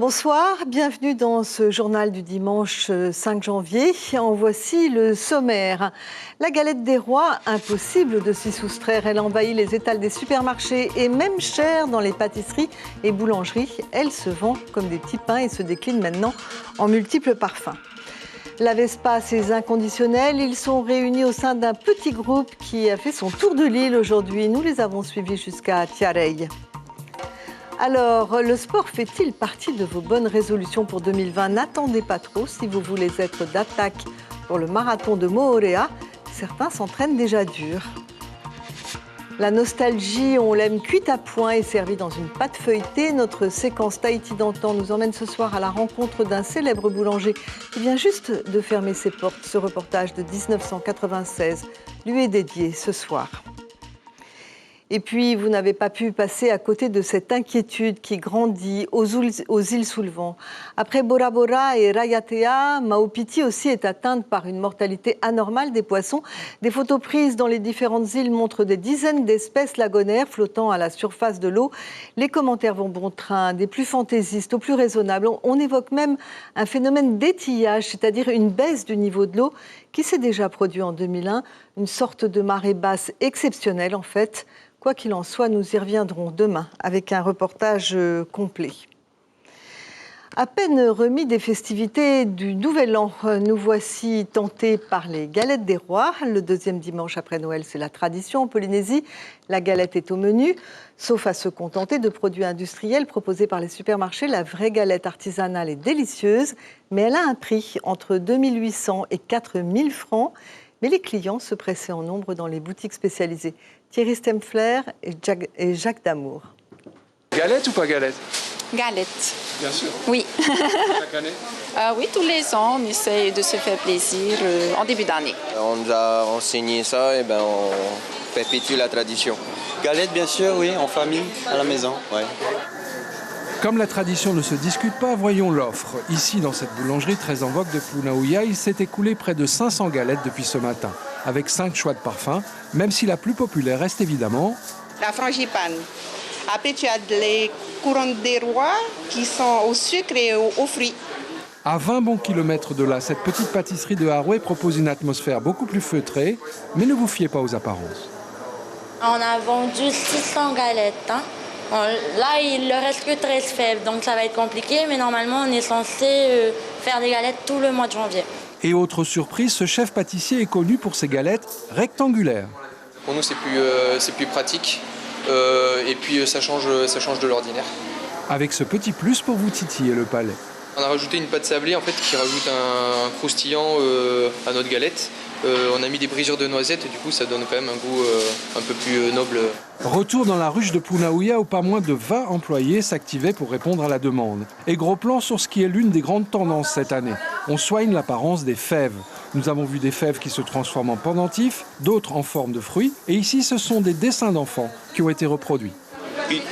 Bonsoir, bienvenue dans ce journal du dimanche 5 janvier. En voici le sommaire. La galette des rois, impossible de s'y soustraire. Elle envahit les étals des supermarchés et même chère dans les pâtisseries et boulangeries. Elle se vend comme des petits pains et se décline maintenant en multiples parfums. La Vespa, ses inconditionnels, ils sont réunis au sein d'un petit groupe qui a fait son tour de l'île aujourd'hui. Nous les avons suivis jusqu'à Tiareil. Alors, le sport fait-il partie de vos bonnes résolutions pour 2020 ? N'attendez pas trop si vous voulez être d'attaque pour le marathon de Moorea. Certains s'entraînent déjà dur. La nostalgie, on l'aime cuite à point et servie dans une pâte feuilletée. Notre séquence Tahiti d'antan nous emmène ce soir à la rencontre d'un célèbre boulanger qui vient juste de fermer ses portes. Ce reportage de 1996 lui est dédié ce soir. Et puis, vous n'avez pas pu passer à côté de cette inquiétude qui grandit aux îles sous le vent. Après Bora Bora et Raiatea, Maupiti aussi est atteinte par une mortalité anormale des poissons. Des photos prises dans les différentes îles montrent des dizaines d'espèces lagonaires flottant à la surface de l'eau. Les commentaires vont bon train, des plus fantaisistes aux plus raisonnables. On évoque même un phénomène d'étillage, c'est-à-dire une baisse du niveau de l'eau qui s'est déjà produit en 2001. Une sorte de marée basse exceptionnelle en fait. Quoi qu'il en soit, nous y reviendrons demain avec un reportage complet. À peine remis des festivités du Nouvel An, nous voici tentés par les galettes des rois. Le deuxième dimanche après Noël, c'est la tradition en Polynésie. La galette est au menu, sauf à se contenter de produits industriels proposés par les supermarchés. La vraie galette artisanale est délicieuse, mais elle a un prix entre 2 800 et 4 000 francs. Mais les clients se pressaient en nombre dans les boutiques spécialisées. Thierry Stempfler et Jacques Damour. Galette ou pas galette ? Galette. Bien sûr. Oui. Chaque année ? Oui, tous les ans, on essaye de se faire plaisir en début d'année. On nous a enseigné ça et on perpétue la tradition. Galette, bien sûr, oui, en famille, à la maison. Ouais. Comme la tradition ne se discute pas, voyons l'offre. Ici, dans cette boulangerie très en vogue de Punaouia, il s'est écoulé près de 500 galettes depuis ce matin, avec 5 choix de parfums, même si la plus populaire reste évidemment la frangipane. Après, tu as les couronnes des rois qui sont au sucre et aux fruits. À 20 bons kilomètres de là, cette petite pâtisserie de Haroué propose une atmosphère beaucoup plus feutrée, mais ne vous fiez pas aux apparences. On a vendu 600 galettes. Bon, là, il ne reste que 13 fèves, donc ça va être compliqué, mais normalement, on est censé faire des galettes tout le mois de janvier. Et autre surprise, ce chef pâtissier est connu pour ses galettes rectangulaires. Pour nous, c'est plus pratique et puis ça change de l'ordinaire. Avec ce petit plus pour vous titiller le palais. On a rajouté une pâte sablée en fait, qui rajoute un croustillant à notre galette. On a mis des brisures de noisettes et du coup ça donne quand même un goût un peu plus noble. Retour dans la ruche de Punaouia où pas moins de 20 employés s'activaient pour répondre à la demande. Et gros plan sur ce qui est l'une des grandes tendances cette année. On soigne l'apparence des fèves. Nous avons vu des fèves qui se transforment en pendentifs, d'autres en forme de fruits. Et ici, ce sont des dessins d'enfants qui ont été reproduits.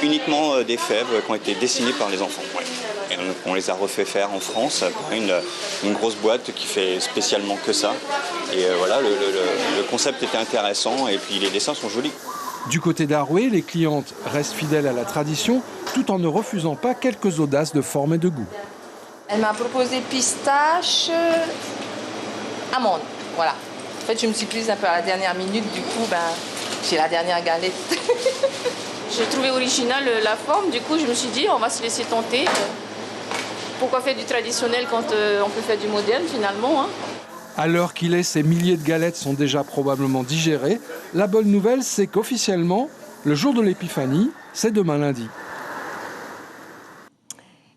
Uniquement des fèves qui ont été dessinées par les enfants. Ouais. Et on les a refait faire en France par une grosse boîte qui fait spécialement que ça. Et voilà, le concept était intéressant et puis les dessins sont jolis. Du côté d'Haroué, les clientes restent fidèles à la tradition tout en ne refusant pas quelques audaces de forme et de goût. Elle m'a proposé pistache, amande. Voilà. En fait, je me suis prise un peu à la dernière minute. Du coup, j'ai la dernière galette. J'ai trouvé original la forme. Du coup, je me suis dit, on va se laisser tenter. Pourquoi faire du traditionnel quand on peut faire du moderne, finalement, hein ? À l'heure qu'il est, ces milliers de galettes sont déjà probablement digérées. La bonne nouvelle, c'est qu'officiellement, le jour de l'épiphanie, c'est demain lundi.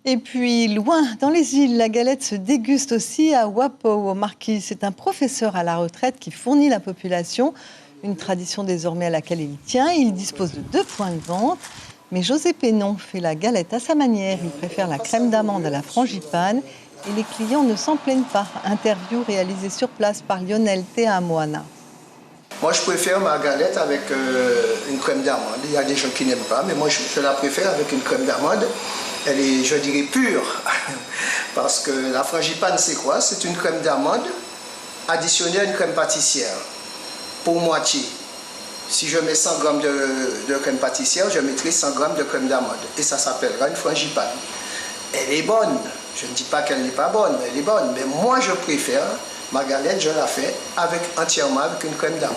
Et puis, loin dans les îles, la galette se déguste aussi à Wapo, au Marquis. C'est un professeur à la retraite qui fournit la population. Une tradition désormais à laquelle il tient. Il dispose de 2 points de vente. Mais José Pénon fait la galette à sa manière. Il préfère la crème d'amande à la frangipane. Et les clients ne s'en plaignent pas. Interview réalisée sur place par Lionel Teamoana. Moi, je préfère ma galette avec une crème d'amande. Il y a des gens qui n'aiment pas, mais moi, je la préfère avec une crème d'amande. Elle est, je dirais, pure. Parce que la frangipane, c'est quoi? C'est une crème d'amande additionnée à une crème pâtissière. Pour moitié. Si je mets 100 grammes de crème pâtissière, je mettrai 100 grammes de crème d'amande. Et ça s'appellera une frangipane. elle est bonne. Je ne dis pas qu'elle n'est pas bonne, elle est bonne. Mais moi, je préfère, ma galette, je la fais entièrement avec une crème d'amande.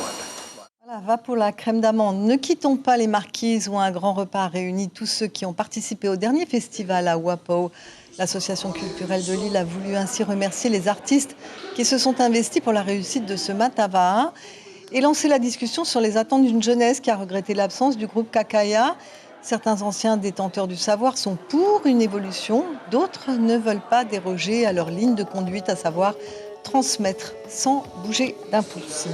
Voilà, va pour la crème d'amande. Ne quittons pas les marquises où un grand repas réunit tous ceux qui ont participé au dernier festival à Wapo. L'association culturelle de Lille a voulu ainsi remercier les artistes qui se sont investis pour la réussite de ce Matava et lancer la discussion sur les attentes d'une jeunesse qui a regretté l'absence du groupe Kakaya. Certains anciens détenteurs du savoir sont pour une évolution, d'autres ne veulent pas déroger à leur ligne de conduite, à savoir transmettre sans bouger d'un pouce.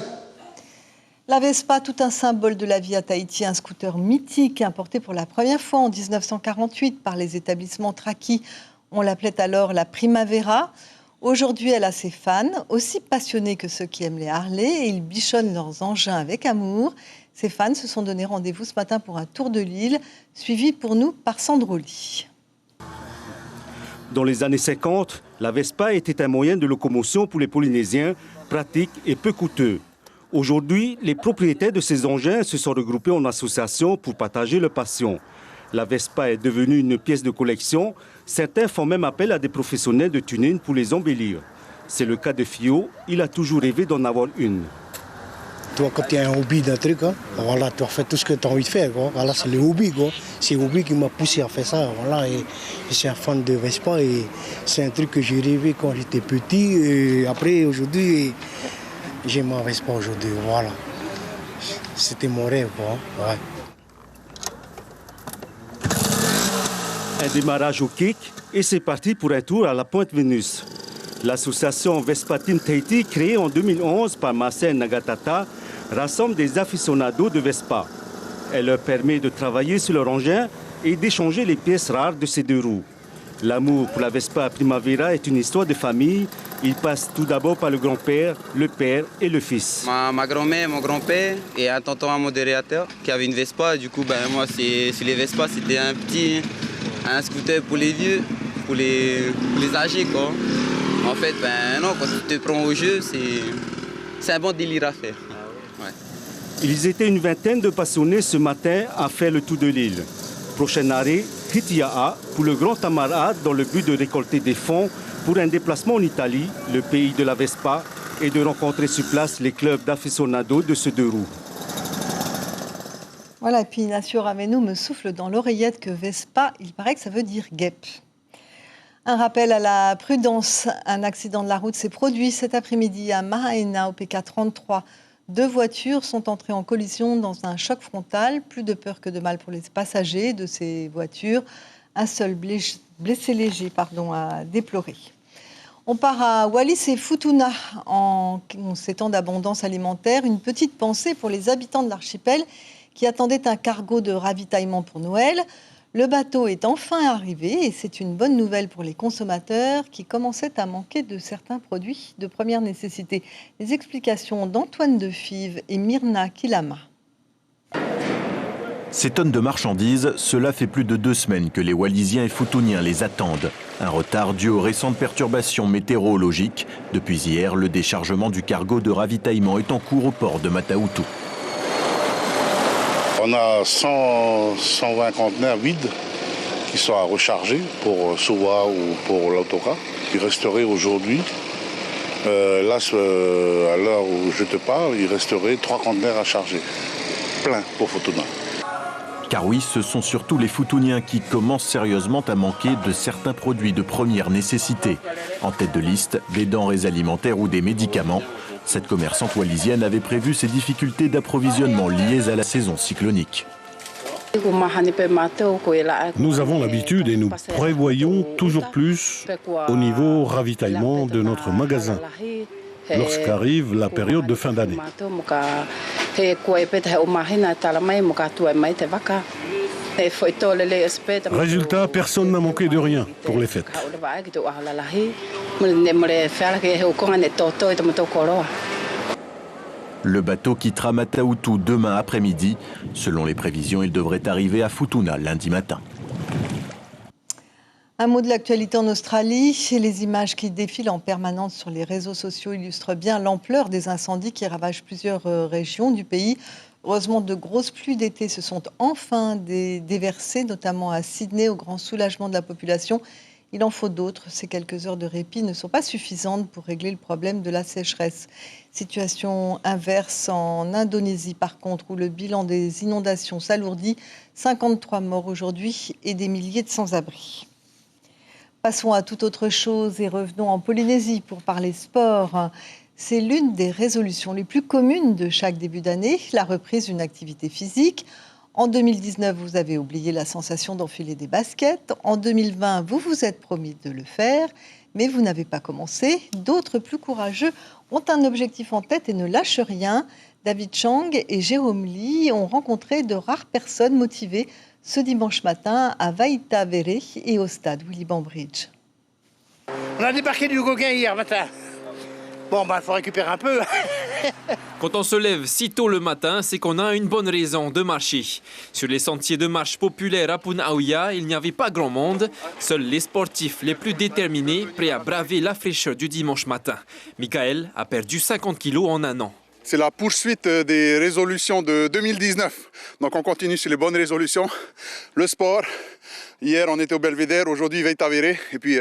La Vespa, tout un symbole de la vie à Tahiti, un scooter mythique importé pour la première fois en 1948 par les établissements Traki. On l'appelait alors la Primavera. Aujourd'hui, elle a ses fans, aussi passionnés que ceux qui aiment les Harley, et ils bichonnent leurs engins avec amour. Ces fans se sont donné rendez-vous ce matin pour un tour de l'île, suivi pour nous par Sandroli. Dans les années 50, la Vespa était un moyen de locomotion pour les Polynésiens, pratique et peu coûteux. Aujourd'hui, les propriétaires de ces engins se sont regroupés en association pour partager leur passion. La Vespa est devenue une pièce de collection. Certains font même appel à des professionnels de tuning pour les embellir. C'est le cas de Fio, il a toujours rêvé d'en avoir une. Toi, quand tu as un hobby d'un truc, hein, voilà, tu fais tout ce que tu as envie de faire. Quoi. Voilà, c'est le hobby. Quoi. C'est le hobby qui m'a poussé à faire ça. Voilà, et je suis un fan de Vespa et c'est un truc que j'ai rêvé quand j'étais petit. Et après, aujourd'hui, j'ai ma Vespa aujourd'hui. Voilà. C'était mon rêve. Quoi. Ouais. Un démarrage au kick et c'est parti pour un tour à la Pointe Vénus. L'association Vespa Team Tahiti, créée en 2011 par Marcel Nagatata, rassemble des aficionados de Vespa. Elle leur permet de travailler sur leur engin et d'échanger les pièces rares de ces deux roues. L'amour pour la Vespa Primavera est une histoire de famille. Il passe tout d'abord par le grand-père, le père et le fils. Ma grand-mère, mon grand-père et un tonton à modérateur qui avait une Vespa. Du coup, moi, sur les Vespa, c'était un scooter pour les vieux, pour les âgés, quoi. En fait, non, quand tu te prends au jeu, c'est un bon délire à faire. Ouais. Ils étaient une vingtaine de passionnés ce matin à faire le tour de l'île. Prochain arrêt, Hitiaa, pour le Grand Tamarad, dans le but de récolter des fonds pour un déplacement en Italie, le pays de la Vespa, et de rencontrer sur place les clubs d'aficionados de ce deux roues. Voilà, et puis Ignacio Rameno me souffle dans l'oreillette que Vespa, il paraît que ça veut dire guêpe. Un rappel à la prudence. Un accident de la route s'est produit cet après-midi à Mahaena, au PK33. 2 voitures sont entrées en collision dans un choc frontal. Plus de peur que de mal pour les passagers de ces voitures. Un seul blessé léger à déplorer. On part à Wallis et Futuna. En ces temps d'abondance alimentaire, une petite pensée pour les habitants de l'archipel qui attendaient un cargo de ravitaillement pour Noël. Le bateau est enfin arrivé et c'est une bonne nouvelle pour les consommateurs qui commençaient à manquer de certains produits de première nécessité. Les explications d'Antoine Defive et Myrna Kilama. Ces tonnes de marchandises, cela fait plus de 2 semaines que les Wallisiens et Futuniens les attendent. Un retard dû aux récentes perturbations météorologiques. Depuis hier, le déchargement du cargo de ravitaillement est en cours au port de Mataoutou. On a 120 conteneurs vides qui sont à recharger pour Sowa ou pour l'autocar, qui resterait aujourd'hui. Là, à l'heure où je te parle, il resterait 3 conteneurs à charger, plein pour Futuna. Car oui, ce sont surtout les Futuniens qui commencent sérieusement à manquer de certains produits de première nécessité. En tête de liste, des denrées alimentaires ou des médicaments. Cette commerçante wallisienne avait prévu ces difficultés d'approvisionnement liées à la saison cyclonique. Nous avons l'habitude et nous prévoyons toujours plus au niveau ravitaillement de notre magasin lorsqu'arrive la période de fin d'année. Résultat, personne n'a manqué de rien pour les fêtes. Le bateau quittera Mataoutou demain après-midi. Selon les prévisions, il devrait arriver à Futuna lundi matin. Un mot de l'actualité en Australie. Les images qui défilent en permanence sur les réseaux sociaux illustrent bien l'ampleur des incendies qui ravagent plusieurs régions du pays. Heureusement, de grosses pluies d'été se sont enfin déversées, notamment à Sydney, au grand soulagement de la population. Il en faut d'autres. Ces quelques heures de répit ne sont pas suffisantes pour régler le problème de la sécheresse. Situation inverse en Indonésie, par contre, où le bilan des inondations s'alourdit. 53 morts aujourd'hui et des milliers de sans-abri. Passons à toute autre chose et revenons en Polynésie pour parler sport. C'est l'une des résolutions les plus communes de chaque début d'année, la reprise d'une activité physique. En 2019, vous avez oublié la sensation d'enfiler des baskets. En 2020, vous vous êtes promis de le faire, mais vous n'avez pas commencé. D'autres plus courageux ont un objectif en tête et ne lâchent rien. David Chang et Jérôme Lee ont rencontré de rares personnes motivées ce dimanche matin à Vaitavere et au stade Willy Bambridge. On a débarqué du Gauguin hier matin. Bon, il faut récupérer un peu. Quand on se lève si tôt le matin, c'est qu'on a une bonne raison de marcher. Sur les sentiers de marche populaires à Punaouia, il n'y avait pas grand monde. Seuls les sportifs les plus déterminés, prêts à braver la fraîcheur du dimanche matin. Michael a perdu 50 kilos en un an. C'est la poursuite des résolutions de 2019. Donc on continue sur les bonnes résolutions. Le sport. Hier, on était au Belvédère, aujourd'hui, Vaitavere. Et puis,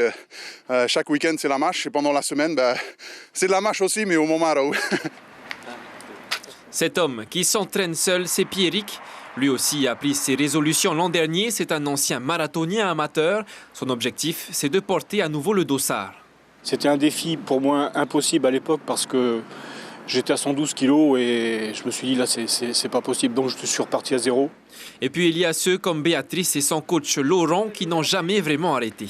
chaque week-end, c'est la marche. Et pendant la semaine, c'est de la marche aussi, mais au Momaro. Cet homme qui s'entraîne seul, c'est Pierrick. Lui aussi a pris ses résolutions l'an dernier. C'est un ancien marathonien amateur. Son objectif, c'est de porter à nouveau le dossard. C'était un défi pour moi impossible à l'époque parce que j'étais à 112 kilos et je me suis dit là, c'est pas possible. Donc, je suis reparti à zéro. Et puis, il y a ceux comme Béatrice et son coach Laurent qui n'ont jamais vraiment arrêté.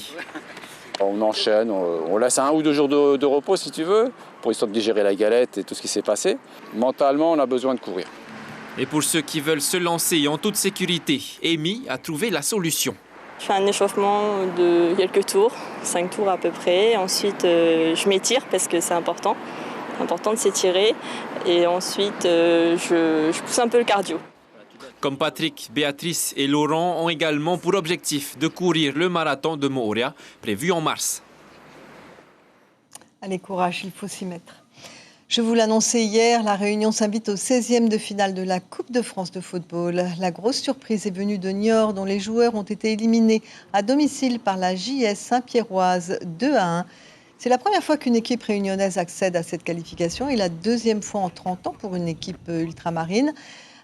On enchaîne, on laisse 1 ou 2 jours de repos si tu veux, pour histoire de digérer la galette et tout ce qui s'est passé. Mentalement, on a besoin de courir. Et pour ceux qui veulent se lancer en toute sécurité, Amy a trouvé la solution. Je fais un échauffement de quelques tours, 5 tours à peu près. Ensuite, je m'étire parce que c'est important. C'est important de s'étirer. Et ensuite, je pousse un peu le cardio. Comme Patrick, Béatrice et Laurent ont également pour objectif de courir le marathon de Moorea, prévu en mars. Allez, courage, il faut s'y mettre. Je vous l'annonçais hier, la Réunion s'invite au 16e de finale de la Coupe de France de football. La grosse surprise est venue de Niort, dont les joueurs ont été éliminés à domicile par la JS Saint-Pierroise 2-1. C'est la première fois qu'une équipe réunionnaise accède à cette qualification et la deuxième fois en 30 ans pour une équipe ultramarine.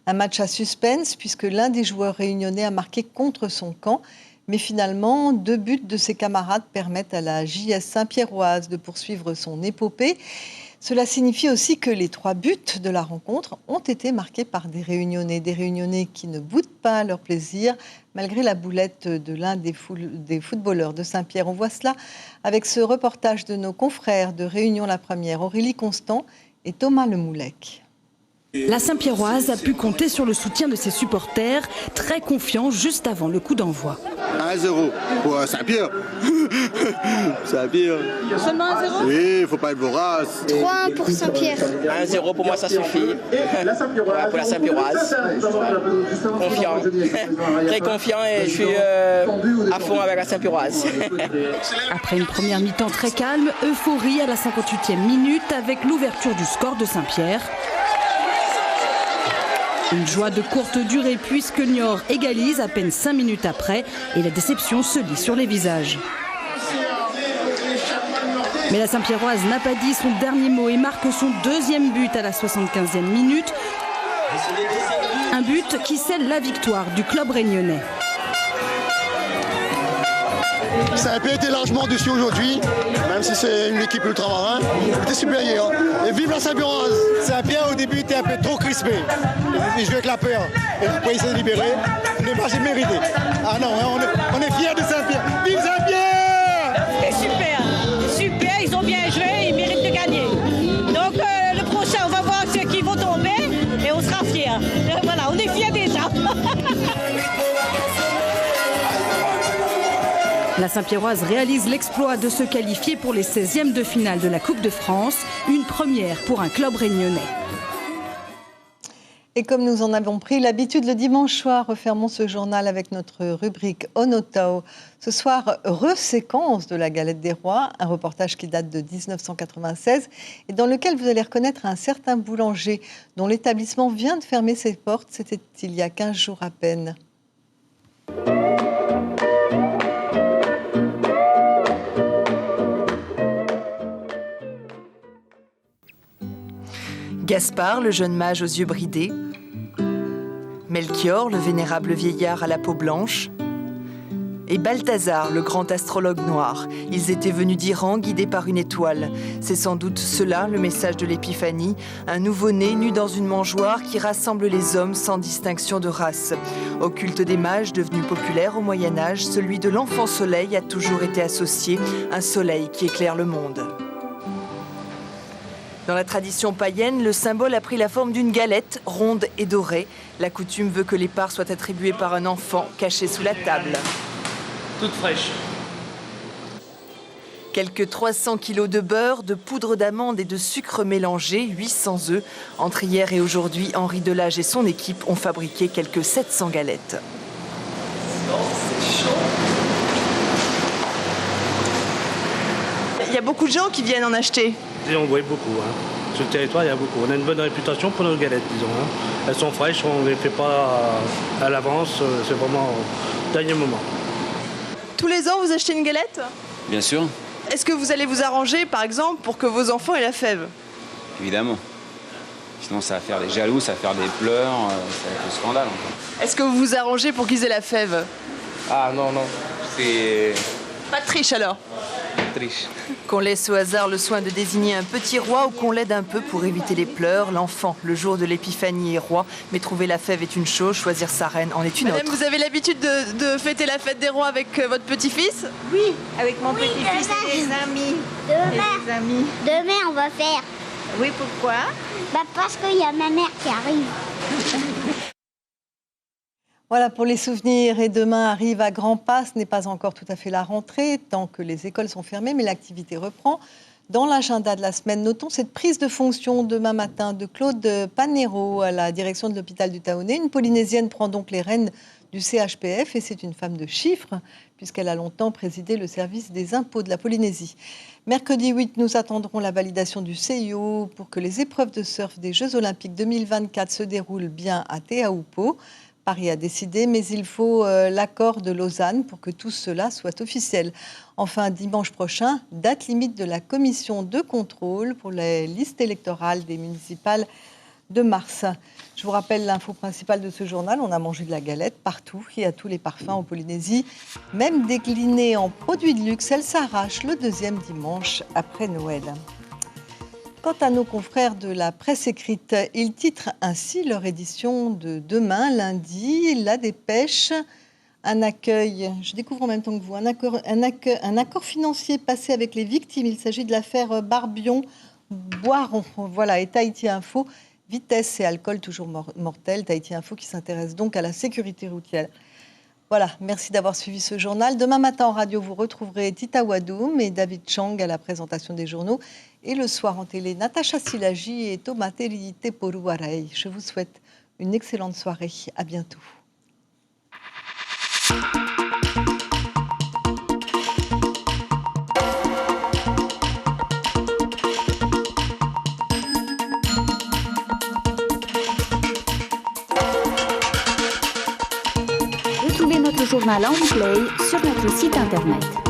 Un match à suspense puisque l'un des joueurs réunionnais a marqué contre son camp. Mais finalement, 2 buts de ses camarades permettent à la JS Saint-Pierroise de poursuivre son épopée. Cela signifie aussi que les 3 buts de la rencontre ont été marqués par des Réunionnais qui ne boudent pas leur plaisir malgré la boulette de l'un des footballeurs de Saint-Pierre. On voit cela avec ce reportage de nos confrères de Réunion la Première, Aurélie Constant et Thomas Lemoulec. La Saint-Pierroise a pu compter sur le soutien de ses supporters, très confiants juste avant le coup d'envoi. 1-0 pour Saint-Pierre. Saint-Pierre. Seulement 1-0 Oui, il ne faut pas être vorace. 3-1 pour Saint-Pierre. 1-0 pour moi, ça suffit. Pour la Saint-Pierroise. Confiant. Très confiant et je suis à fond avec la Saint-Pierroise. Après une première mi-temps très calme, euphorie à la 58e minute avec l'ouverture du score de Saint-Pierre. Une joie de courte durée puisque Niort égalise à peine 5 minutes après et la déception se lit sur les visages. Mais la Saint-Pierroise n'a pas dit son dernier mot et marque son 2e but à la 75e minute. Un but qui scelle la victoire du club réunionnais. Saint-Pierre était largement dessus aujourd'hui, même si c'est une équipe ultramarin. C'était super hier. Et vive la Saint-Pierroise. Saint-Pierre au début était un peu trop crispé. Il jouait avec la peur. Et après il s'est libéré. Le match est mérité. Ah non, on est fiers de Saint-Pierre. Vive Saint-Pierre! C'était super, ils ont bien joué, ils méritent de gagner. Donc le prochain, on va voir ceux qui vont tomber et on sera fiers. Voilà, on est fiers déjà. La Saint-Pierroise réalise l'exploit de se qualifier pour les 16e de finale de la Coupe de France, une première pour un club réunionnais. Et comme nous en avons pris l'habitude le dimanche soir, refermons ce journal avec notre rubrique Onotao. Ce soir, reséquence de la Galette des Rois, un reportage qui date de 1996 et dans lequel vous allez reconnaître un certain boulanger dont l'établissement vient de fermer ses portes. C'était il y a 15 jours à peine. Gaspard, le jeune mage aux yeux bridés. Melchior, le vénérable vieillard à la peau blanche. Et Balthazar, le grand astrologue noir. Ils étaient venus d'Iran, guidés par une étoile. C'est sans doute cela, le message de l'Épiphanie, un nouveau-né nu dans une mangeoire qui rassemble les hommes sans distinction de race. Au culte des mages, devenu populaire au Moyen-Âge, celui de l'enfant soleil a toujours été associé, un soleil qui éclaire le monde. Dans la tradition païenne, le symbole a pris la forme d'une galette, ronde et dorée. La coutume veut que les parts soient attribuées par un enfant caché sous la table. Toute fraîche. Quelques 300 kilos de beurre, de poudre d'amande et de sucre mélangé, 800 œufs. Entre hier et aujourd'hui, Henri Delage et son équipe ont fabriqué quelques 700 galettes. C'est chaud. Il y a beaucoup de gens qui viennent en acheter. Et on voit beaucoup. Sur le territoire, il y a beaucoup. On a une bonne réputation pour nos galettes, disons. Elles sont fraîches, on ne les fait pas à l'avance. C'est vraiment au dernier moment. Tous les ans, vous achetez une galette ? Bien sûr. Est-ce que vous allez vous arranger, par exemple, pour que vos enfants aient la fève ? Évidemment. Sinon, ça va faire des jaloux, ça va faire des pleurs, ça va être le scandale. Est-ce que vous vous arrangez pour qu'ils aient la fève ? Ah non, non. C'est... Pas de triche alors ? Triche. Qu'on laisse au hasard le soin de désigner un petit roi ou qu'on l'aide un peu pour éviter les pleurs, l'enfant, le jour de l'épiphanie, est roi. Mais trouver la fève est une chose, choisir sa reine en est une autre. Madame, vous avez l'habitude de fêter la fête des rois avec votre petit-fils ? Oui, avec mon petit-fils et des amis. Demain, on va faire. Oui, pourquoi ? Parce qu'il y a ma mère qui arrive. Voilà pour les souvenirs. Et demain arrive à grands pas. Ce n'est pas encore tout à fait la rentrée, tant que les écoles sont fermées, mais l'activité reprend. Dans l'agenda de la semaine, notons cette prise de fonction demain matin de Claude Panero à la direction de l'hôpital du Taonnet. Une Polynésienne prend donc les rênes du CHPF et c'est une femme de chiffres, puisqu'elle a longtemps présidé le service des impôts de la Polynésie. Mercredi 8, nous attendrons la validation du CIO pour que les épreuves de surf des Jeux Olympiques 2024 se déroulent bien à Te Aupo. Paris a décidé, mais il faut l'accord de Lausanne pour que tout cela soit officiel. Enfin, dimanche prochain, date limite de la commission de contrôle pour les listes électorales des municipales de mars. Je vous rappelle l'info principale de ce journal. On a mangé de la galette partout et à tous les parfums en Polynésie. Même déclinée en produits de luxe, elle s'arrache le deuxième dimanche après Noël. Quant à nos confrères de la presse écrite, ils titrent ainsi leur édition de demain, lundi, La Dépêche. Un accueil, je découvre en même temps que vous, un accord financier passé avec les victimes. Il s'agit de l'affaire Barbion-Boiron. Voilà, et Tahiti Info, vitesse et alcool toujours mortel. Tahiti Info qui s'intéresse donc à la sécurité routière. Voilà, merci d'avoir suivi ce journal. Demain matin en radio, vous retrouverez Tita Wadoum et David Chang à la présentation des journaux. Et le soir en télé, Natacha Silagi et Thomas Teporu Arei. Je vous souhaite une excellente soirée. À bientôt. Retrouvez notre journal en replay sur notre site internet.